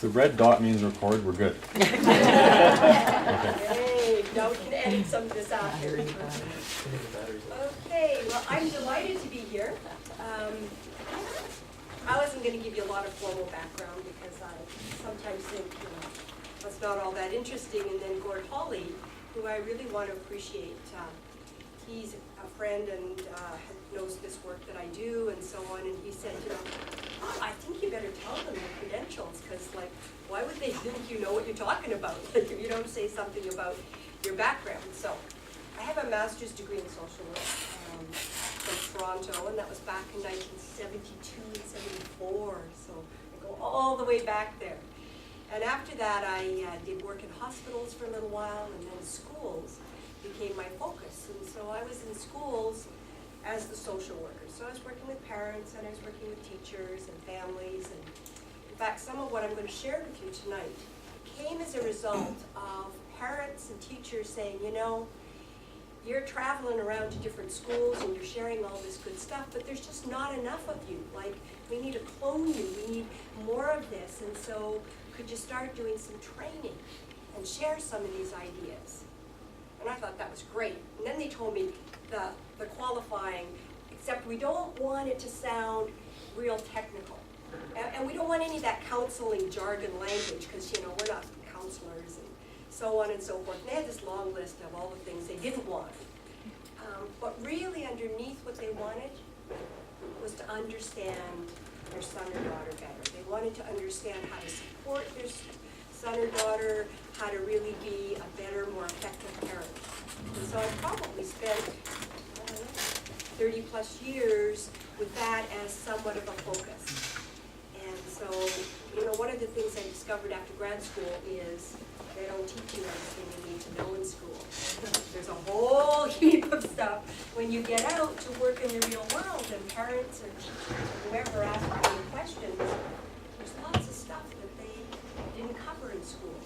the red dot means record, we're good. Hey, now we can edit some of this out here. Okay, well, I'm delighted to be here. I wasn't going to give you a lot of formal background because I sometimes think, that's not all that interesting. And then Gord Hawley, who I really want to appreciate, he's a friend and knows this work that I do and so on. And he said, I think you better tell them your credentials because, like, why would they think you know what you're talking about if you don't say something about your background? So I have a master's degree in social work from Toronto, and that was back in 1972 and 74. So I go all the way back there. And after that, I did work in hospitals for a little while, and then schools became my focus. And so I was in schools as the social worker. So I was working with parents, and I was working with teachers and families. And in fact, some of what I'm going to share with you tonight came as a result of parents and teachers saying, you're traveling around to different schools and you're sharing all this good stuff, but there's just not enough of you. Like, we need to clone you. We need more of this. And so could you start doing some training and share some of these ideas? And I thought that was great. And then they told me the qualifying, except we don't want it to sound real technical. And we don't want any of that counseling jargon language because, we're not counselors and so on and so forth. And they had this long list of all the things they didn't want. But really underneath what they wanted was to understand their son or daughter better. They wanted to understand how to support their son or daughter, how to really be a better, more effective parent. And so I probably spent 30 plus years with that as somewhat of a focus. And so, one of the things I discovered after grad school is they don't teach you everything you need to know in school. There's a whole heap of stuff when you get out to work in the real world, and parents or teachers or whoever asks you questions, there's lots of stuff that they didn't cover in school.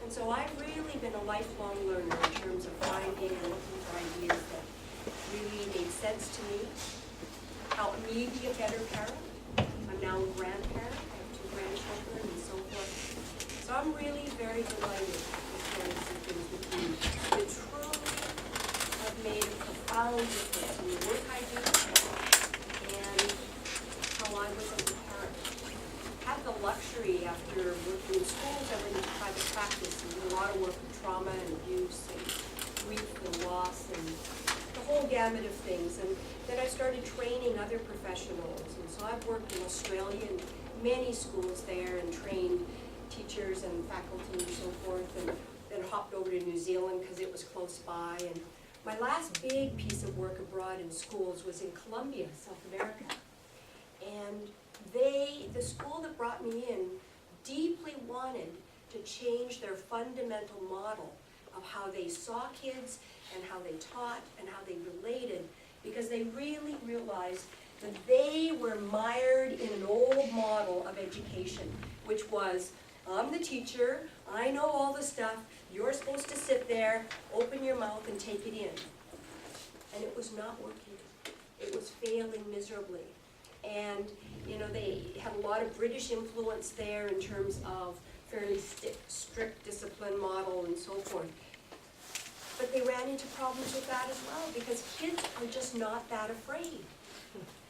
And so I've really been a lifelong learner in terms of finding and looking for ideas that really made sense to me, helped me be a better parent. I'm now a grandparent, I have 2 grandchildren and so forth. So I'm really very delighted to share some things with you that truly have made a profound difference in the work I do and how I was as a parent. I had the luxury after working in schools, I went into private practice and did a lot of work with trauma and abuse and grief and loss and the whole gamut of things. And then I started training other professionals. And so I've worked in Australia in many schools there and trained teachers and faculty and so forth, and then hopped over to New Zealand because it was close by. And my last big piece of work abroad in schools was in Colombia, South America. And the school that brought me in deeply wanted to change their fundamental model of how they saw kids and how they taught and how they related, because they really realized that they were mired in an old model of education, which was, I'm the teacher, I know all the stuff, you're supposed to sit there, open your mouth and take it in. And it was not working. It was failing miserably. And, they had a lot of British influence there in terms of fairly strict discipline model and so forth. But they ran into problems with that as well because kids are just not that afraid.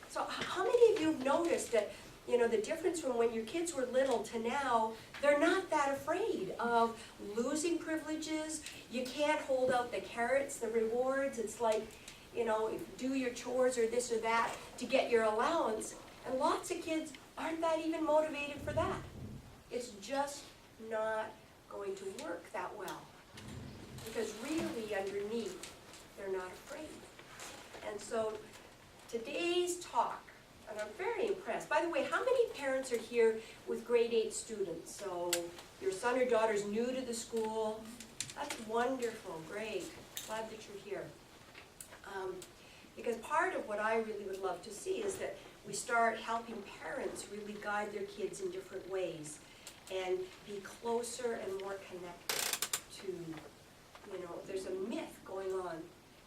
So how many of you have noticed that, the difference from when your kids were little to now, they're not that afraid of losing privileges. You can't hold out the carrots, the rewards. It's like, do your chores or this or that to get your allowance. And lots of kids aren't that even motivated for that. It's just not going to work that well. Because really underneath, they're not afraid. And so today's talk, and I'm very impressed. By the way, how many parents are here with grade 8 students? So your son or daughter's new to the school. That's wonderful, great. Glad that you're here. Because part of what I really would love to see is that we start helping parents really guide their kids in different ways and be closer and more connected to, there's a myth going on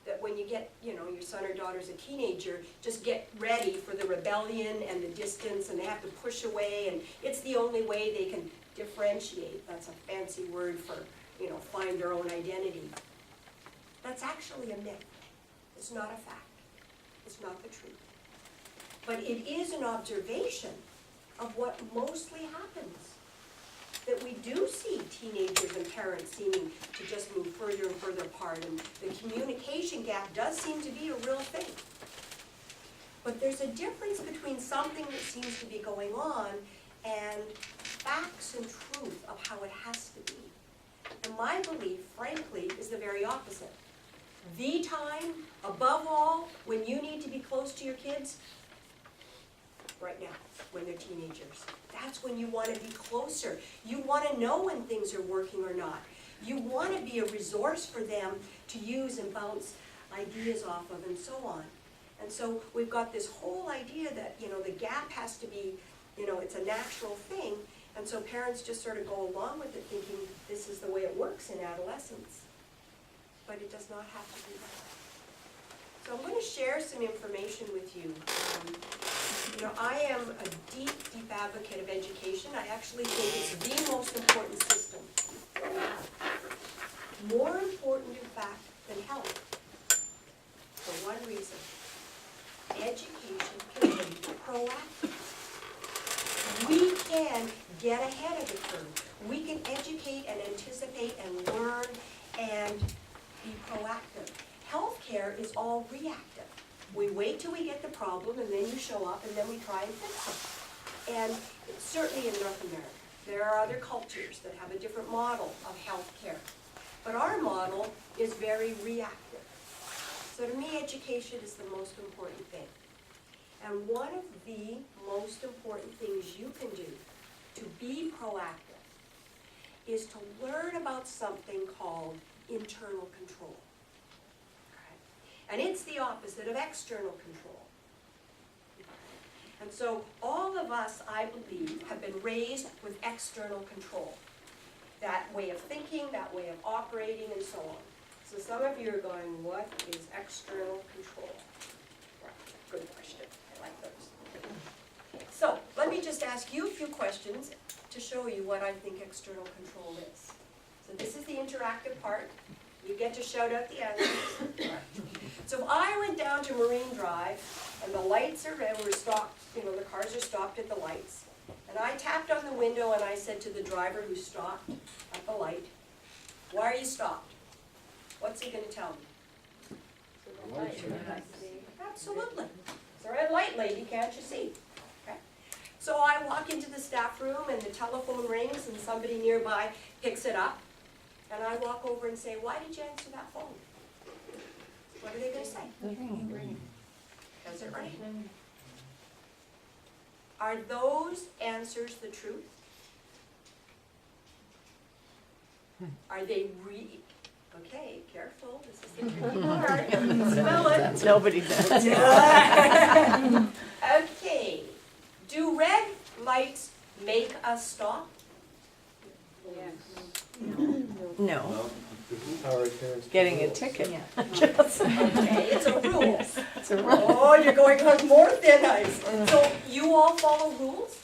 that when you get, your son or daughter's a teenager, just get ready for the rebellion and the distance, and they have to push away, and it's the only way they can differentiate, that's a fancy word for, find their own identity. That's actually a myth. It's not a fact. It's not the truth. But it is an observation of what mostly happens. That we do see teenagers and parents seeming to just move further and further apart, and the communication gap does seem to be a real thing. But there's a difference between something that seems to be going on and facts and truth of how it has to be. And my belief, frankly, is the very opposite. The time, above all, when you need to be close to your kids, right now, when they're teenagers. That's when you want to be closer. You want to know when things are working or not. You want to be a resource for them to use and bounce ideas off of and so on. And so we've got this whole idea that, the gap has to be, it's a natural thing. And so parents just sort of go along with it thinking this is the way it works in adolescence. But it does not have to be that. So I'm going to share some information with you. I am a deep, deep advocate of education. I actually think it's the most important system that we have. More important, in fact, than health. For one reason. Education can be proactive. We can get ahead of the curve. We can educate and anticipate and learn and be proactive. Healthcare is all reactive. We wait till we get the problem, and then you show up, and then we try and fix it. And certainly in North America, there are other cultures that have a different model of healthcare. But our model is very reactive. So to me, education is the most important thing. And one of the most important things you can do to be proactive is to learn about something called internal control. And it's the opposite of external control. And so all of us, I believe, have been raised with external control. That way of thinking, that way of operating, and so on. So some of you are going, what is external control? Right. Good question. I like those. So let me just ask you a few questions to show you what I think external control is. So this is the interactive part. You get to shout out the answers. So if I went down to Marine Drive and the lights are red, we're stopped, the cars are stopped at the lights, and I tapped on the window and I said to the driver who stopped at the light, why are you stopped? What's he going to tell me? Absolutely. It's a red light, lady, can't you see? Okay. So I walk into the staff room and the telephone rings and somebody nearby picks it up. And I walk over and say, why did you answer that phone? What are they going to say? Does it ring? Are those answers the truth? Are they okay, careful, this is the tricky part. Smell it. Nobody does. Okay. Do red lights make us stop? Yes. No. Getting a ticket. Okay, it's a rule. It's a rule. Oh, you're going on more thin ice. So you all follow rules?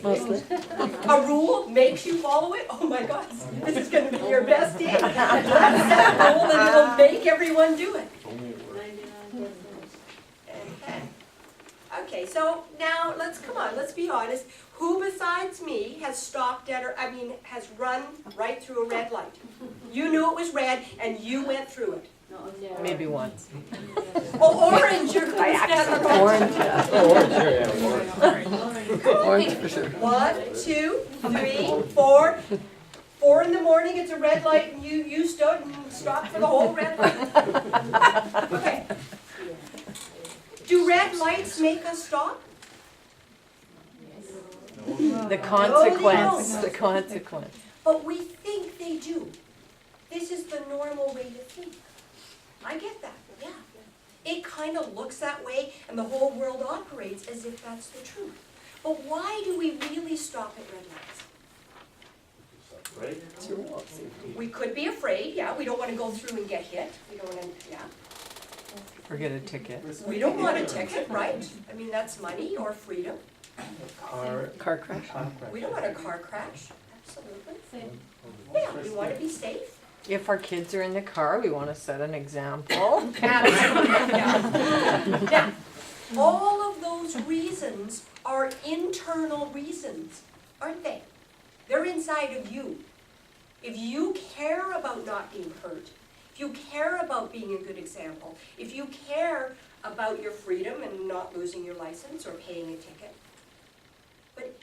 Mostly. A rule makes you follow it? Oh my gosh, this is going to be your best day. Let's set a rule and it'll make everyone do it. Only at work. Okay. Okay, so now let's be honest. Who besides me has stopped at, has run right through a red light? You knew it was red and you went through it. Maybe once. Oh, orange, you're going to stand on Orange. Orange, Orange for sure. 1, 2, 3, 4. 4 in the morning, it's a red light, and you stood and stopped for the whole red light. Okay. Do red lights make us stop? The consequence. The consequence. But we think they do. This is the normal way to think. I get that, yeah. It kind of looks that way, and the whole world operates as if that's the truth. But why do we really stop at red lights? Right? It's a rule. We could be afraid, yeah. We don't want to go through and get hit. We don't want to, yeah. Or get a ticket. We don't want a ticket, right? That's money or freedom. Car crash. We don't want a car crash, absolutely. Yeah, we want to be safe. If our kids are in the car, we want to set an example. Absolutely, yeah. Now, all of those reasons are internal reasons, aren't they? They're inside of you. If you care about not being hurt, if you care about being a good example, if you care about your freedom and not losing your license or paying a ticket, but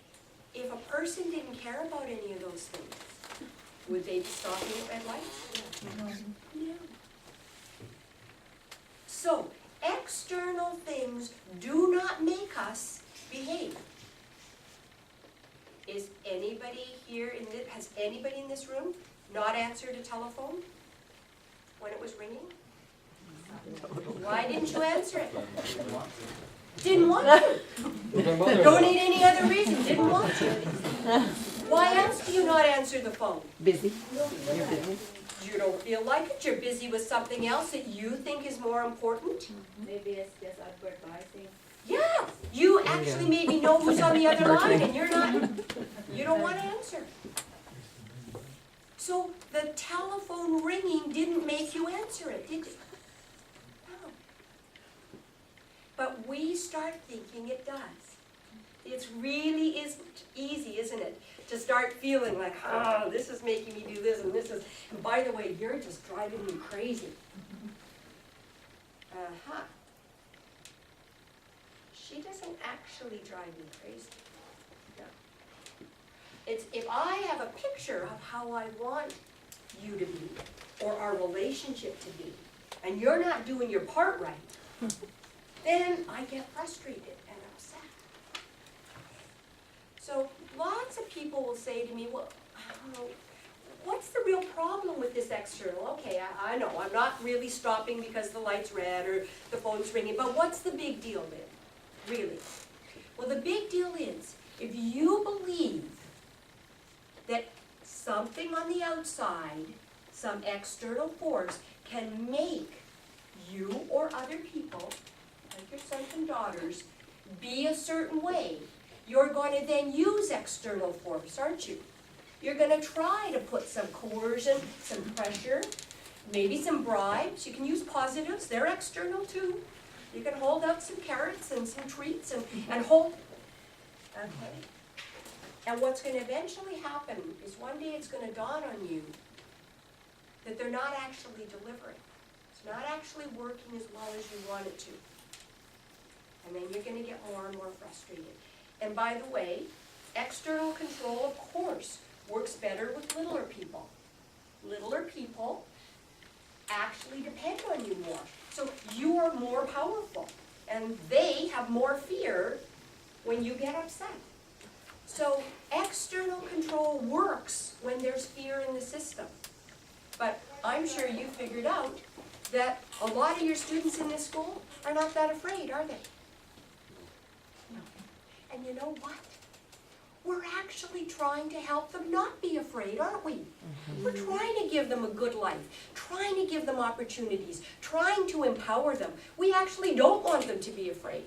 if a person didn't care about any of those things, would they be stopping at red lights? No. So, external things do not make us behave. Is anybody here has anybody in this room not answered a telephone when it was ringing? Why didn't you answer it? Didn't want to. Don't need any other reason, didn't want to. Why else do you not answer the phone? Busy. You're busy. You don't feel like it, you're busy with something else that you think is more important? Maybe it's just advertising. Yeah, you actually maybe know who's on the other line and you're not, you don't want to answer. So the telephone ringing didn't make you answer it, did you? No. But we start thinking it does. It really is easy, isn't it? To start feeling like, oh, this is making me do this and this is, and by the way, you're just driving me crazy. Uh-huh. She doesn't actually drive me crazy. No. It's if I have a picture of how I want you to be, or our relationship to be, and you're not doing your part right, then I get frustrated and upset. So lots of people will say to me, well, I don't know, what's the real problem with this external? Okay, I know, I'm not really stopping because the light's red or the phone's ringing, but what's the big deal then? Really? Well, the big deal is, if you believe that something on the outside, some external force, can make you or other people, like your sons and daughters, be a certain way, you're going to then use external force, aren't you? You're going to try to put some coercion, some pressure, maybe some bribes. You can use positives, they're external too. You can hold out some carrots and some treats and hold, okay? And what's going to eventually happen is one day it's going to dawn on you that they're not actually delivering. It's not actually working as well as you want it to. And then you're going to get more and more frustrated. And by the way, external control, of course, works better with littler people. Littler people actually depend on you more. So you are more powerful, and they have more fear when you get upset. So external control works when there's fear in the system. But I'm sure you figured out that a lot of your students in this school are not that afraid, are they? No. And you know what? We're actually trying to help them not be afraid, aren't we? We're trying to give them a good life, trying to give them opportunities, trying to empower them. We actually don't want them to be afraid.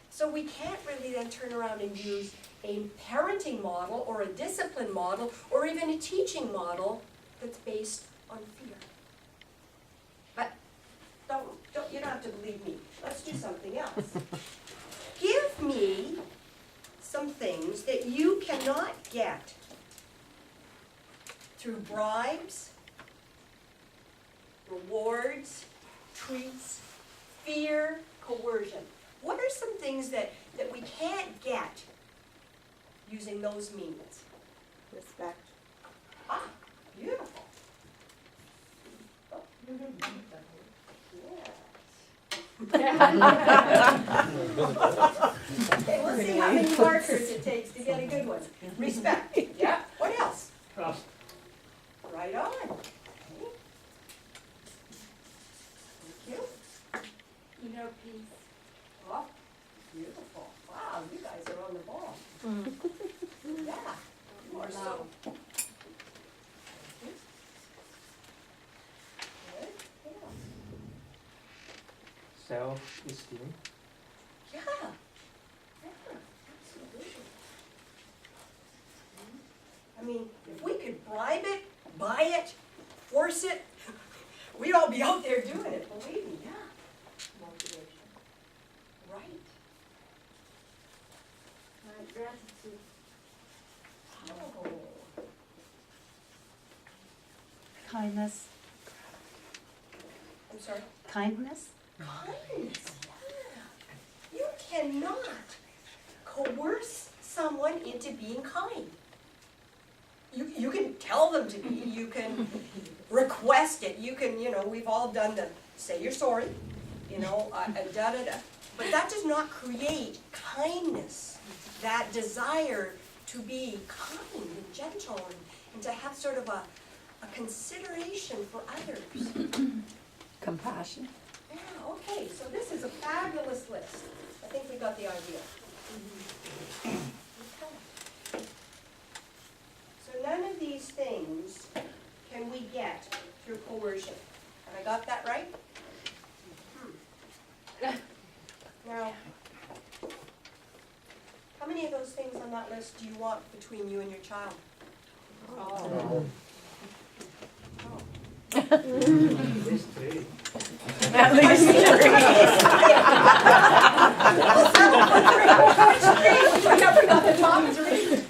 So we can't really then turn around and use a parenting model or a discipline model or even a teaching model that's based on fear. But you don't have to believe me. Let's do something else. Give me some things that you cannot get through bribes, rewards, treats, fear, coercion. What are some things that we can't get using those means? Respect. Ah, beautiful. Oh. Okay, we'll see how many markers it takes to get a good one. Respect. Yeah. What else? Trust. Right on. Okay. Thank you. Inner peace. Oh, beautiful. Wow, you guys are on the ball. Yeah. You are so. Good. What else? Self-esteem. Yeah. mean, if we could bribe it, buy it, force it, we'd all be out there doing it, believe me, yeah. Motivation. Right. Gratitude. Oh. Kindness. I'm sorry? Kindness? Kindness, yeah. You cannot coerce someone into being kind. You can tell them to be, you can request it, you can, we've all done the, say you're sorry, da-da-da. But that does not create kindness, that desire to be kind and gentle and to have sort of a consideration for others. Compassion. Yeah, okay, so this is a fabulous list. I think we got the idea. Okay. So none of these things can we get through coercion. Have I got that right? Now, how many of those things on that list do you want between you and your child? No. At least three. I never got the top three.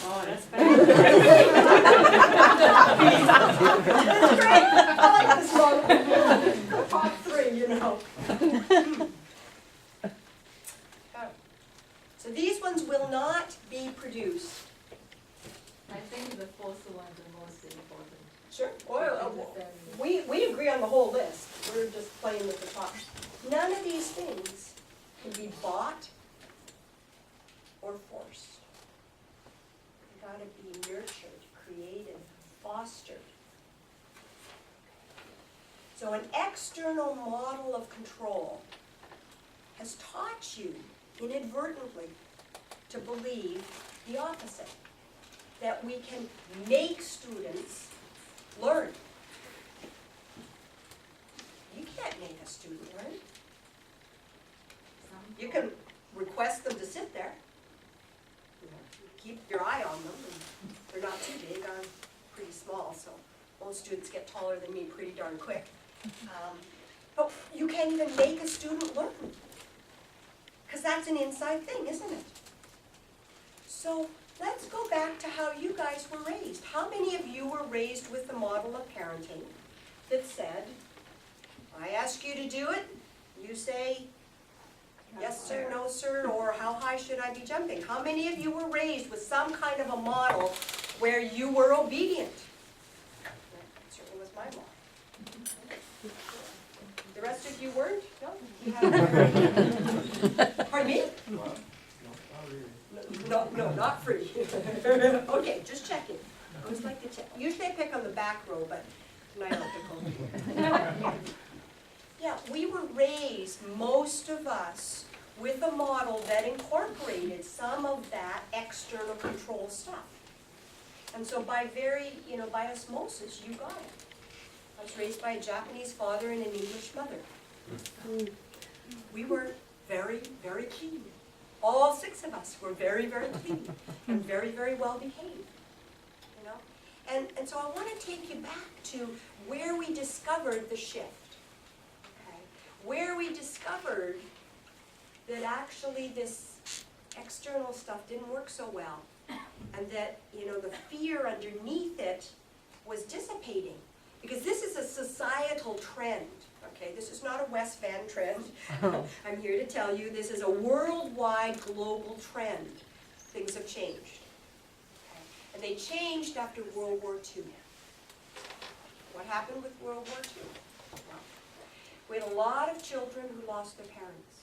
Oh, that's That's great. I like this one. Top three, So these ones will not be produced. I think the fourth one is the most important. Sure. We agree on the whole list. We're just playing with the top. None of these things can be bought or forced. They gotta be nurtured, created, fostered. So an external model of control has taught you inadvertently to believe the opposite, that we can make students learn. You can't make a student learn. You can request them to sit there. Keep your eye on them. And they're not too big. I'm pretty small, so most students get taller than me pretty darn quick. But you can't even make a student learn. Because that's an inside thing, isn't it? So let's go back to how you guys were raised. How many of you were raised with the model of parenting that said, I ask you to do it, you say, yes sir, no sir, or how high should I be jumping? How many of you were raised with some kind of a model where you were obedient? That certainly was my model. The rest of you weren't? No? You haven't? Pardon me? No, not free. Okay, just checking. I always like to check. Usually I pick on the back row, but tonight I'll pick on you. Yeah, we were raised, most of us, with a model that incorporated some of that external control stuff. And so by by osmosis, you got it. I was raised by a Japanese father and an English mother. We were very, very clean. All 6 of us were very, very clean and very, very well behaved. And so I want to take you back to where we discovered the shift. Okay? Where we discovered that actually this external stuff didn't work so well. And that, the fear underneath it was dissipating. Because this is a societal trend, okay? This is not a West Van trend. I'm here to tell you this is a worldwide global trend. Things have changed. Okay? And they changed after World War II. What happened with World War II? Well, we had a lot of children who lost their parents.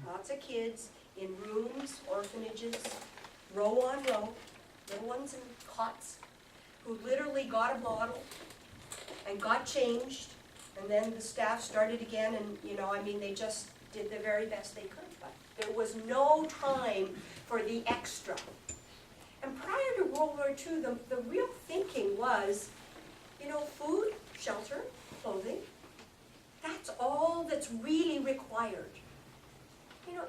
Lots of kids in rooms, orphanages, row on row, little ones in cots, who literally got a bottle and got changed, and then the staff started again, and they just did the very best they could, but there was no time for the extra. And prior to World War II, the real thinking was, food, shelter, clothing, that's all that's really required. Yeah,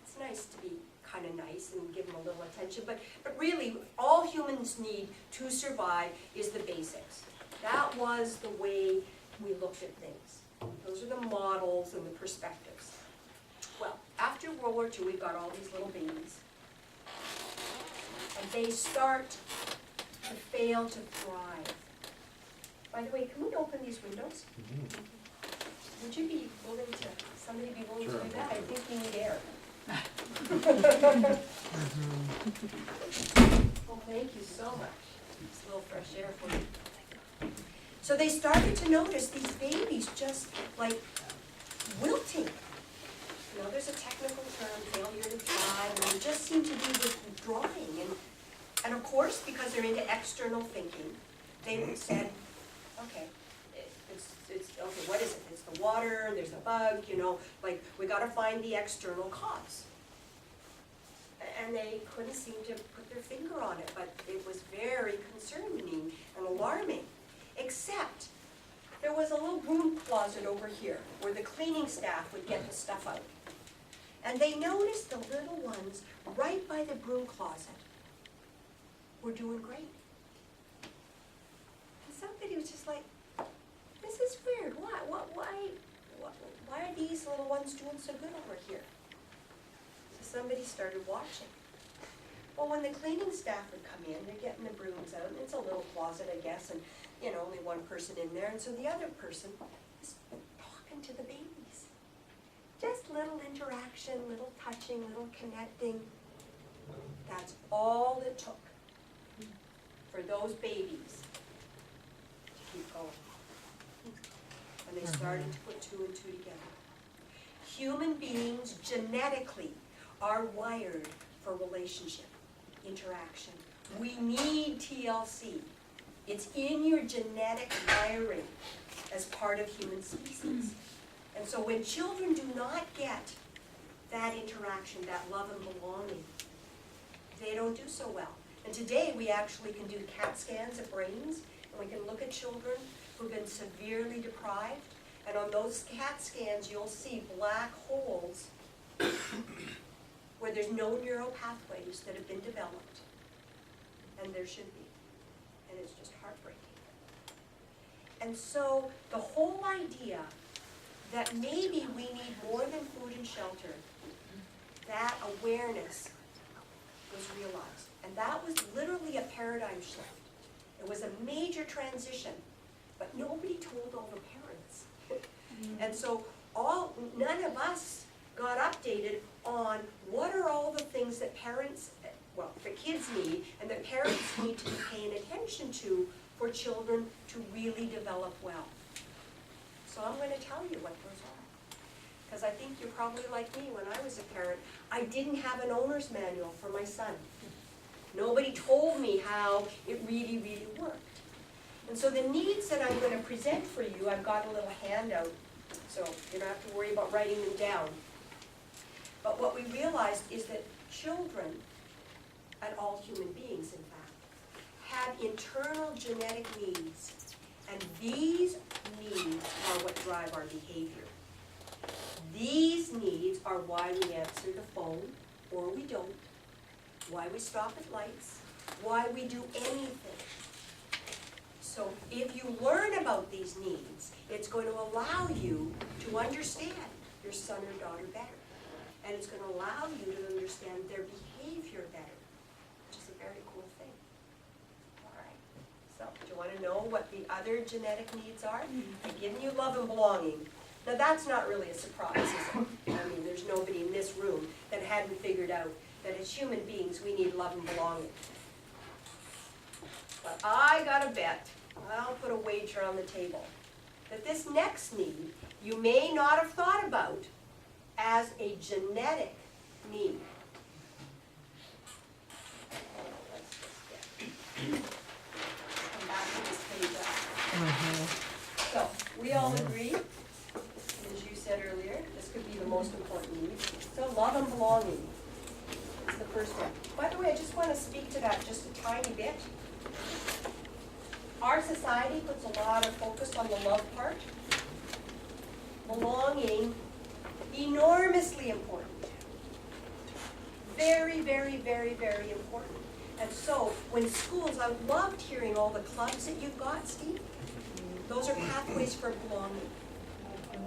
it's nice to be kind of nice and give them a little attention, but really, all humans need to survive is the basics. That was the way we looked at things. Those are the models and the perspectives. Well, after World War II, we've got all these little babies. And they start to fail to thrive. By the way, can we open these windows? Would you be willing to, somebody be willing to do that? I think we need air. Well, thank you so much. It's a little fresh air for you. So they started to notice these babies just like wilting. You know, there's a technical term, failure to thrive, and they just seem to be withdrawing. And of course, because they're into external thinking, they said, okay, it's okay, what is it? It's the water, there's a bug, you know, like, we gotta find the external cause. And they couldn't seem to put their finger on it, but it was very concerning and alarming. Except, there was a little broom closet over here, where the cleaning staff would get the stuff out. And they noticed the little ones right by the broom closet were doing great. And somebody was just like, this is weird, why are these little ones doing so good over here? So somebody started watching. Well, when the cleaning staff would come in, they're getting the brooms out, and it's a little closet, I guess, and, you know, only one person in there, and so the other person is talking to the babies. Just little interaction, little touching, little connecting. That's all it took for those babies to keep going. And they started to put two and two together. Human beings genetically are wired for relationship, interaction. We need TLC. It's in your genetic wiring as part of human species. And so when children do not get that interaction, that love and belonging, they don't do so well. And today we actually can do CAT scans of brains, and we can look at children who've been severely deprived, and on those CAT scans you'll see black holes where there's no neural pathways that have been developed, and there should be, and it's just heartbreaking. And so the whole idea that maybe we need more than food and shelter, that awareness was realized. And that was literally a paradigm shift. It was a major transition, but nobody told all the parents. And so none of us got updated on what are all the things that parents, well, the kids need, and that parents need to be paying attention to for children to really develop well. So I'm going to tell you what those are. Because I think you're probably like me. When I was a parent, I didn't have an owner's manual for my son. Nobody told me how it really, really worked. And so the needs that I'm going to present for you, I've got a little handout, so you don't have to worry about writing them down. But what we realized is that children, and all human beings in fact, have internal genetic needs. And these needs are what drive our behavior. These needs are why we answer the phone, or we don't, why we stop at lights, why we do anything. So if you learn about these needs, it's going to allow you to understand your son or daughter better. And it's going to allow you to understand their behavior better, which is a very cool thing. All right. So do you want to know what the other genetic needs are? I've given you love and belonging. Now that's not really a surprise, is it? I mean, there's nobody in this room that hadn't figured out that as human beings we need love and belonging. But I got to bet, I'll put a wager on the table, that this next need you may not have thought about as a genetic need. Let's just come back to this page up. So, we all agree, as you said earlier, this could be the most important need. So love and belonging is the first one. By the way, I just want to speak to that just a tiny bit. Our society puts a lot of focus on the love part. Belonging, enormously important. very, very, very, very important. And so, when schools, I loved hearing all the clubs that you've got, Steve. Those are pathways for belonging.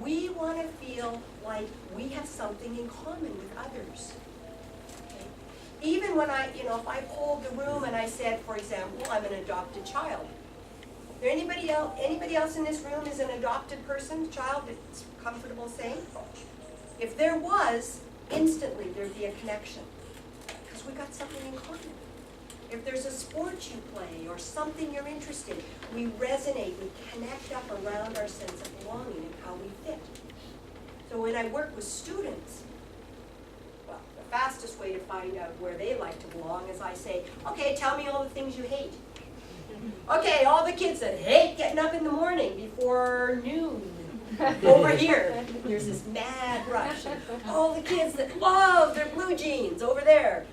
We want to feel like we have something in common with others. Okay? Even when if I polled the room and I said, for example, I'm an adopted child. Is there anybody else in this room is an adopted person, child, that's comfortable saying? If there was, instantly there'd be a connection. Because we got something in common. If there's a sport you play or something you're interested in, we resonate, we connect up around our sense of belonging and how we fit. So when I work with students, well, the fastest way to find out where they like to belong is I say, okay, tell me all the things you hate. Okay, all the kids that hate getting up in the morning before noon. Over here, there's this mad rush. All the kids that love their blue jeans over there.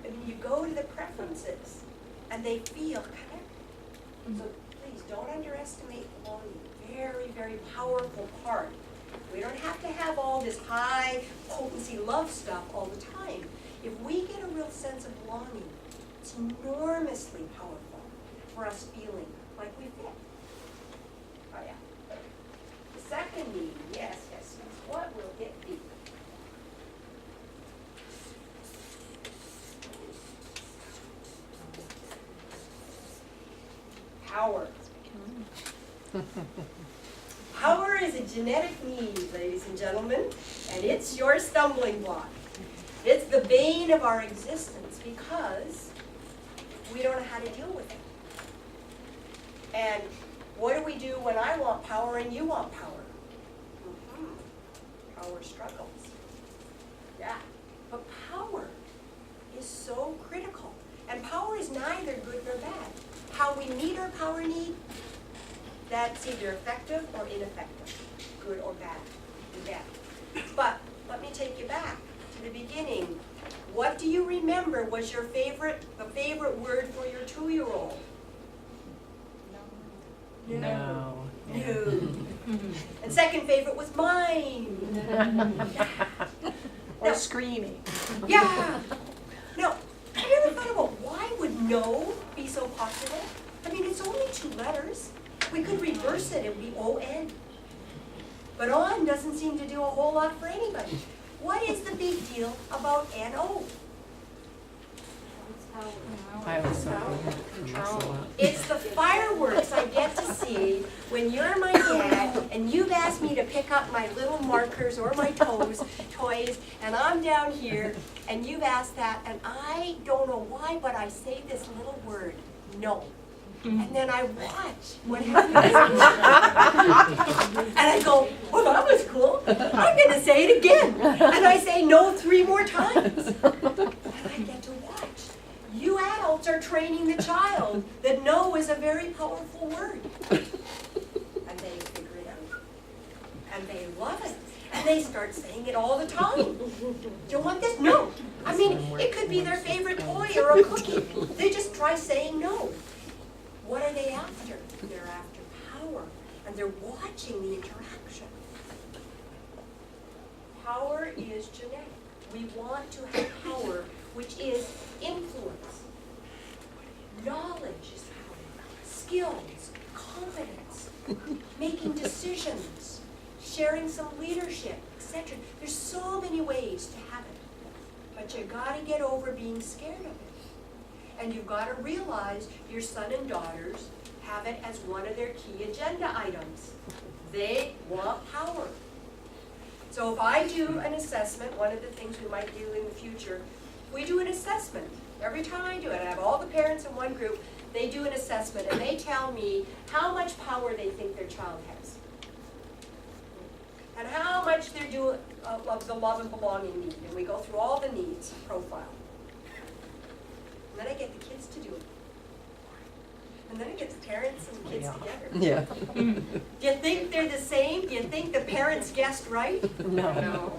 And you go to the preferences, and they feel connected. So please, don't underestimate belonging. Very, very powerful part. We don't have to have all this high potency love stuff all the time. If we get a real sense of belonging, it's enormously powerful for us feeling like we fit. Oh yeah. The second need, yes, what will get deep? Power. Power is a genetic need, ladies and gentlemen, and it's your stumbling block. It's the bane of our existence because we don't know how to deal with it. And what do we do when I want power and you want power? Power struggles. Yeah, but power is so critical. And power is neither good nor bad. How we meet our power need, that's either effective or ineffective, good or bad. But let me take you back to the beginning. What do you remember was the favorite word for your 2-year-old? No. No. And second favorite was mine. Or screaming. Yeah. No. Have you ever thought about why would no be so popular? I mean, it's only 2 letters. We could reverse it. It would be O-N. But on doesn't seem to do a whole lot for anybody. What is the big deal about N-O? I was so It's the fireworks I get to see when you're my dad and you've asked me to pick up my little markers or my toys, and I'm down here and you've asked that, and I don't know why, but I say this little word, no. And then I watch what happens. And I go, well, that was cool. I'm going to say it again. And I say no 3 more times. And I get to watch. You adults are training the child that no is a very powerful word. And they figure it out. And they love it. And they start saying it all the time. Do you want this? No. I mean, it could be their favorite toy or a cookie. They just try saying no. What are they after? They're after power. And they're watching the interaction. Power is genetic. We want to have power, which is influence. Knowledge is power. Skills, competence, making decisions, sharing some leadership, etc. There's so many ways to have it. But you gotta get over being scared of it. And you've got to realize your son and daughters have it as one of their key agenda items. They want power. So if I do an assessment, one of the things we might do in the future, we do an assessment. Every time I do it, I have all the parents in one group, they do an assessment, and they tell me how much power they think their child has. And how much they're doing of the love and belonging need. And we go through all the needs profile. And then I get the kids to do it. And then I get the parents and the kids together. Yeah. Do you think they're the same? Do you think the parents guessed right? No. No.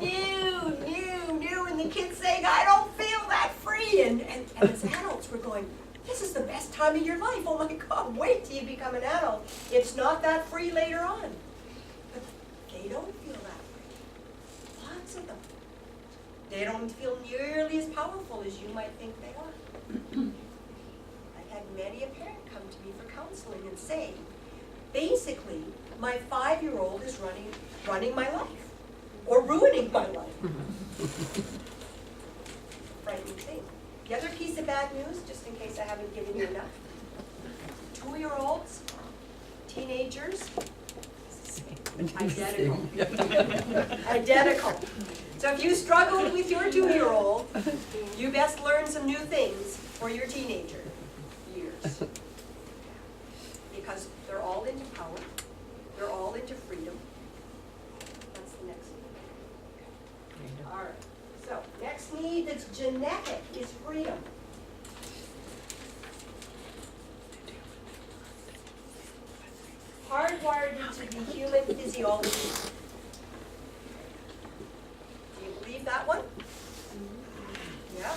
And the kids saying, I don't feel that free. And as adults, we're going, this is the best time of your life. Oh my God, wait till you become an adult. It's not that free later on. But they don't feel that free. Lots of them. They don't feel nearly as powerful as you might think they are. I've had many a parent come to me for counseling and say, basically, my 5-year-old is running my life, or ruining my life. Frightening thing. The other piece of bad news, just in case I haven't given you enough, 2-year-olds, teenagers, identical. Identical. So if you struggled with your 2-year-old, you best learn some new things for your teenager years. Because they're all into power, they're all into freedom. That's the next one. All right, so next need that's genetic is freedom. Hardwired into the human physiology. Do you believe that one? Yeah.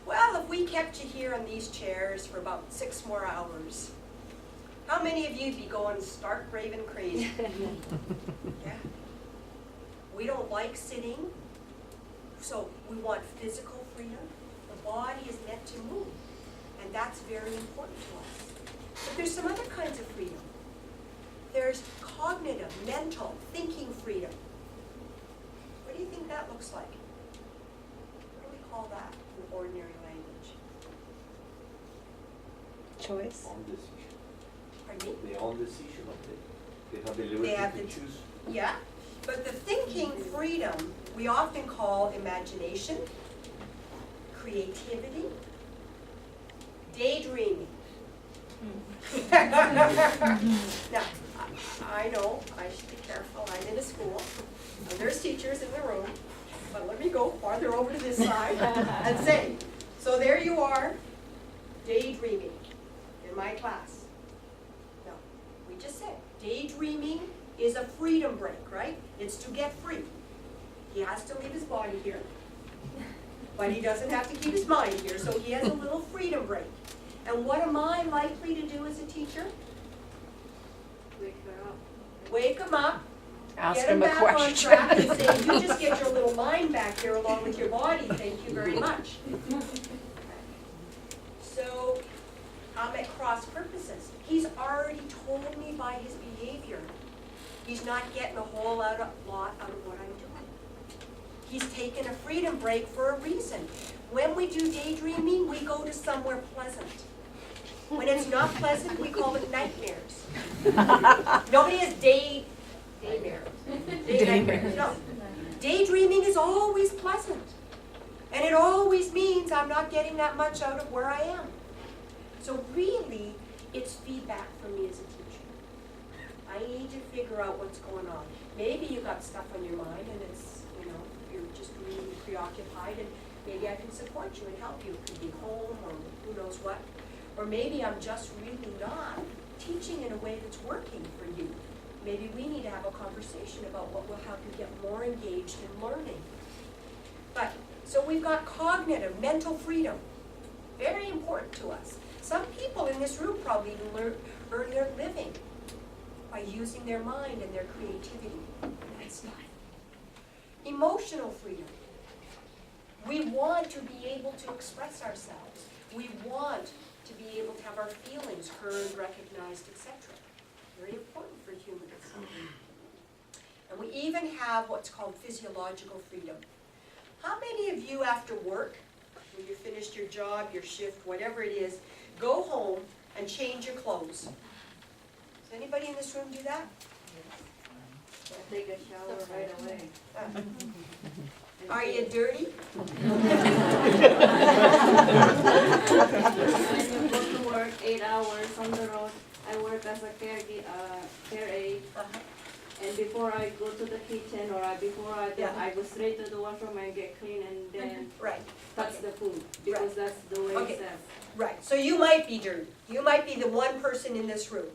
Well, if we kept you here on these chairs for about 6 more hours, how many of you'd be going stark raving crazy? Yeah. We don't like sitting, so we want physical freedom. The body is meant to move, and that's very important to us. But there's some other kinds of freedom. There's cognitive, mental, thinking freedom. What do you think that looks like? What do we call that in ordinary language? Choice. Own decision. Pardon me? They own decision of it. They have the liberty They have to the- choose. Yeah, but the thinking freedom we often call imagination, creativity, daydreaming. Now, I know, I should be careful, I'm in a school, and there's teachers in the room, but let me go farther over to this side and say, so there you are, daydreaming in my class. No, we just said, daydreaming is a freedom break, right? It's to get free. He has to leave his body here, but he doesn't have to keep his mind here, so he has a little freedom break. And what am I likely to do as a teacher? Wake her up. Wake him up, Ask get him a back on question. track and say, you just get your little mind back here along with your body, thank you very much. So, I'm at cross purposes. He's already told me by his behavior, he's not getting a whole lot out of what I'm doing. He's taken a freedom break for a reason. When we do daydreaming, we go to somewhere pleasant. When it's not pleasant, we call it nightmares. Nobody has daymare. Nightmares. No. Daydreaming is always pleasant. And it always means I'm not getting that much out of where I am. So really, it's feedback for me as a teacher. I need to figure out what's going on. Maybe you got stuff on your mind and it's, you're just really preoccupied, and maybe I can support you and help you. It could be home or who knows what. Or maybe I'm just really not teaching in a way that's working for you. Maybe we need to have a conversation about what will help you get more engaged in learning. But, so we've got cognitive, mental freedom. Very important to us. Some people in this room probably even earn their living by using their mind and their creativity. That's not. Emotional freedom. We want to be able to express ourselves. We want to be able to have our feelings heard, recognized, etc. Very important for humans. And we even have what's called physiological freedom. How many of you after work, when you finished your job, your shift, whatever it is, go home and change your clothes? Does anybody in this room do that? Take a shower right away. Are you dirty? I go to work 8 hours on the road. I work as a care aide. And before I go to the kitchen or I go straight to the washroom and get clean and then Right. touch the food because that's the way Okay. it says. Right, so you might be dirty. You might be the one person in this room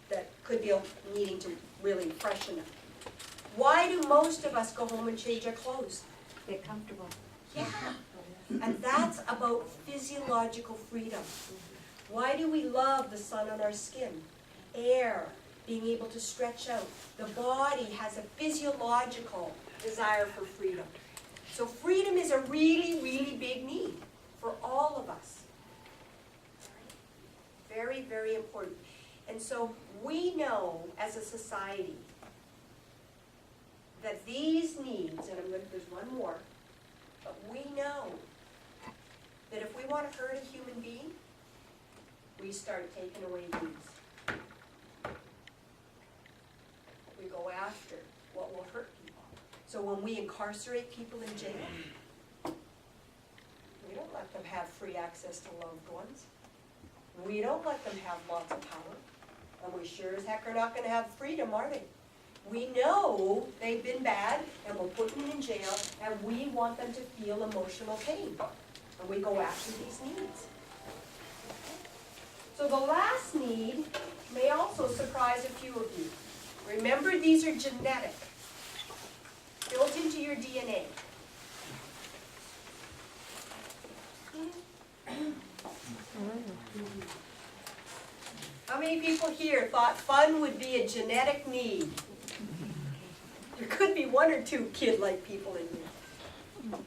that could be needing to really freshen up. Why do most of us go home and change our clothes? They're comfortable. Yeah, and that's about physiological freedom. Why do we love the sun on our skin? Air, being able to stretch out. The body has a physiological desire for freedom. So freedom is a really, really big need for all of us. Very, very important. And so we know as a society that these needs, and there's one more, but we know that if we want to hurt a human being, we start taking away these. We go after what will hurt people. So when we incarcerate people in jail, we don't let them have free access to loved ones. We don't let them have lots of power. And we sure as heck are not going to have freedom, are they? We know they've been bad, and we're putting them in jail, and we want them to feel emotional pain. And we go after these needs. So the last need may also surprise a few of you. Remember, these are genetic, built into your DNA. How many people here thought fun would be a genetic need? There could be one or two kid-like people in here.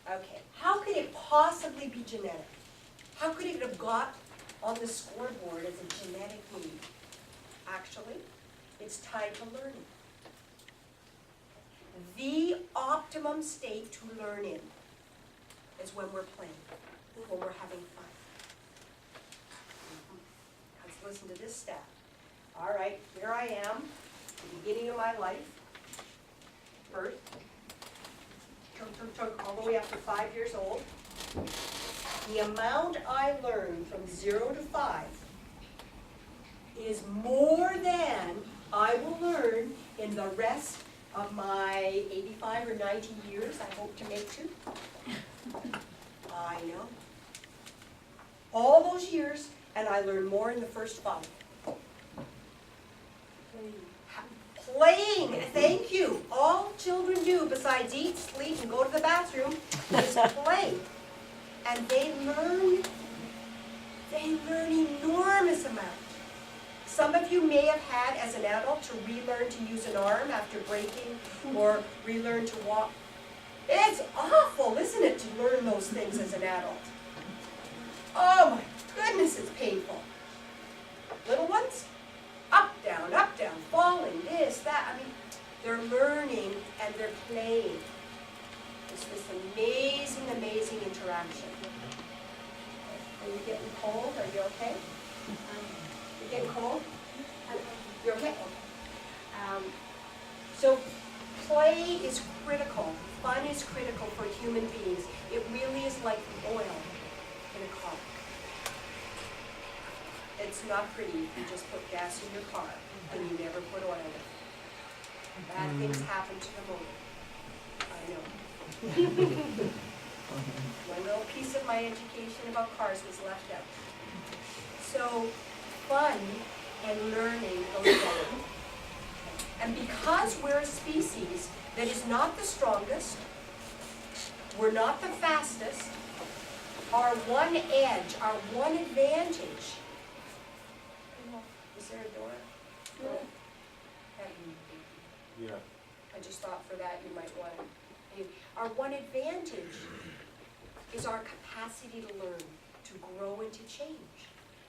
Okay, how could it possibly be genetic? How could it have got on the scoreboard as a genetic need? Actually, it's tied to learning. The optimum state to learn in is when we're playing, when we're having fun. Let's listen to this stat. All right, here I am, the beginning of my life, birth, all the way up to 5 years old. The amount I learn from 0 to 5 is more than I will learn in the rest of my 85 or 90 years I hope to make too. I know. All those years, and I learn more in the first 5. Playing, thank you. All children do besides eat, sleep, and go to the bathroom is play. And they learn enormous amount. Some of you may have had, as an adult, to relearn to use an arm after breaking, or relearn to walk. It's awful, isn't it, to learn those things as an adult? Oh my goodness, it's painful. Little ones? Up, down, falling, this, that. I mean, they're learning and they're playing. It's this amazing, amazing interaction. Are you getting cold? Are you okay? You getting cold? You're okay? So play is critical. Fun is critical for human beings. It really is like the oil in a car. It's not pretty if you just put gas in your car and you never put oil in it. Bad things happen to the motor. I know. One little piece of my education about cars was left out. So fun and learning go together. And because we're a species that is not the strongest, we're not the fastest, our one edge, our one advantage. Is there a door? No. Yeah. I just thought for that you might want to. Our one advantage is our capacity to learn, to grow and to change.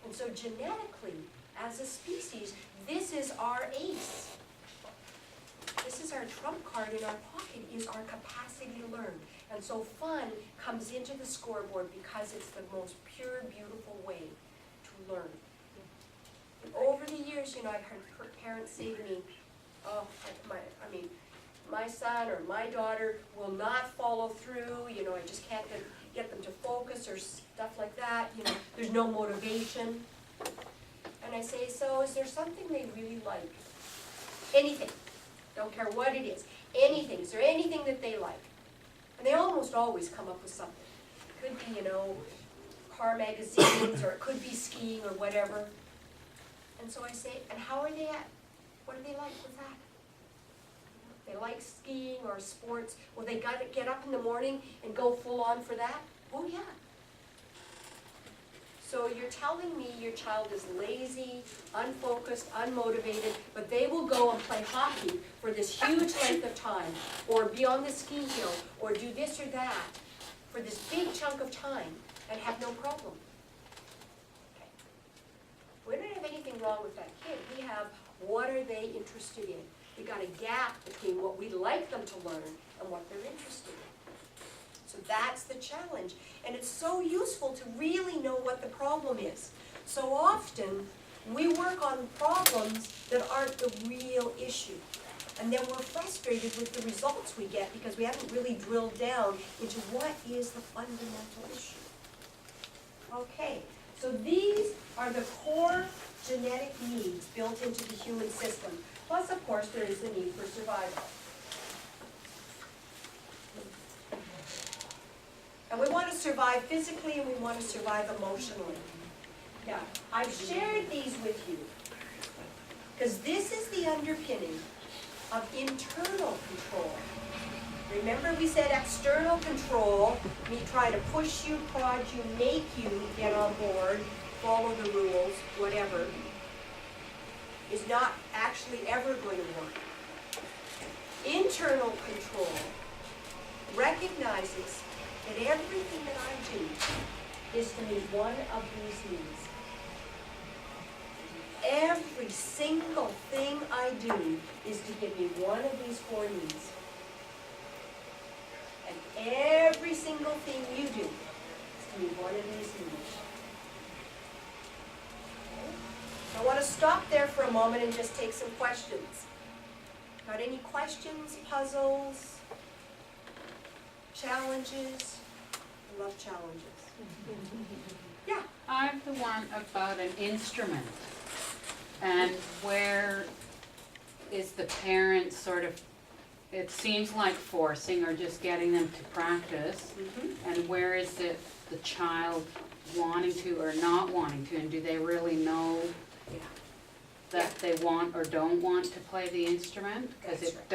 And so genetically, as a species, this is our ace. This is our trump card in our pocket, is our capacity to learn. And so fun comes into the scoreboard because it's the most pure, beautiful way to learn. And over the years, I've heard parents say to me, oh, my son or my daughter will not follow through, I just can't get them to focus or stuff like that, there's no motivation. And I say, so is there something they really like? Anything. Don't care what it is. Anything. Is there anything that they like? And they almost always come up with something. It could be, car magazines, or it could be skiing or whatever. And so I say, and how are they at? What do they like with that? They like skiing or sports. Well, they got to get up in the morning and go full on for that? Oh, yeah. So you're telling me your child is lazy, unfocused, unmotivated, but they will go and play hockey for this huge length of time, or be on the ski hill, or do this or that for this big chunk of time and have no problem. Okay. We don't have anything wrong with that kid. We have, what are they interested in? We got a gap between what we'd like them to learn and what they're interested in. So that's the challenge. And it's so useful to really know what the problem is. So often, we work on problems that aren't the real issue. And then we're frustrated with the results we get because we haven't really drilled down into what is the fundamental issue. Okay, so these are the core genetic needs built into the human system. Plus, of course, there is the need for survival. And we want to survive physically and we want to survive emotionally. Yeah, I've shared these with you because this is the underpinning of internal control. Remember we said external control, me try to push you, prod you, make you get on board, follow the rules, whatever, is not actually ever going to work. Internal control recognizes that everything that I do is to meet one of these needs. Every single thing I do is to give me one of these four needs. And every single thing you do is to meet one of these needs. Okay? I want to stop there for a moment and just take some questions. Got any questions, puzzles? Challenges? I love challenges. Yeah. I have the one about an instrument. And where is the parent sort of, it seems like forcing or just getting them to practice. And where is it the child wanting to or not wanting to? And do they really know that they want or don't want to play the instrument? Because it does